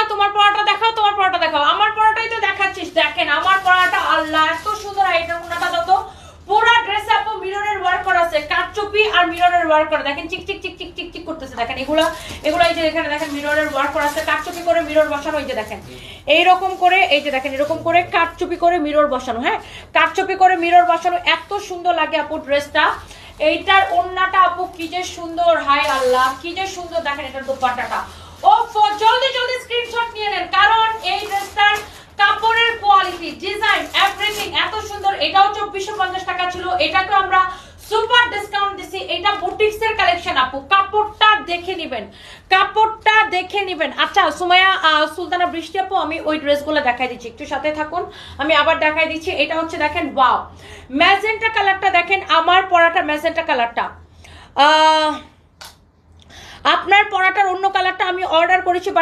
না, তোমার পড়াটা দেখাও, তোমার পড়াটা দেখাও। আমার পড়াটাই তো দেখাচ্ছিস। দেখেন আমার পড়াটা, আল্লাহ এত সুন্দর। এটা ওনাটা যত পুরো ড্রেসে আপু মিররের ওয়ার্ক করা আছে, কারচুপি আর মিররের ওয়ার্ক করা। দেখেন চিক চিক চিক চিক চিক চিক করতেছে। দেখেন এগুলা এই যে এখানে দেখেন মিররের ওয়ার্ক করা আছে, কারচুপি করে মিরর বসানো। এই যে দেখেন এইরকম করে, এই যে দেখেন এরকম করে কারচুপি করে মিরর বসানো। হ্যাঁ, কারচুপি করে মিরর বসানো, এত সুন্দর লাগে আপু ড্রেসটা। এইটার ওন্নাটা আপু কি যে সুন্দর, হাই আল্লাহ কি যে সুন্দর। দেখেন এটার দোপাট্টাটা, ও জলদি জলদি স্ক্রিনশট নিয়ে নেন, কারণ এই ড্রেসটার কাপড়ের কোয়ালিটি, ডিজাইন, এভরিথিং এত সুন্দর। এটাও 2450 টাকা ছিল, এটাকে আমরা সুপার ডিসকাউন্ট দিছি। এটা বুটিক্স এর কালেকশন আপু, কাপড়টা দেখে নেবেন, কাপড়টা দেখে নেবেন। আচ্ছা সুমাইয়া সুলতানা বৃষ্টি আপু, আমি ওই ড্রেসগুলো দেখাই দিচ্ছি, একটু সাথে থাকুন, আমি আবার দেখাই দিচ্ছি। এটা হচ্ছে দেখেন ওয়াও ম্যাজেন্টা কালারটা, দেখেন আমার পরাটা ম্যাজেন্টা কালারটা। আপনার পরাটার অন্য কালারটা আমি অর্ডার করেছি, বাট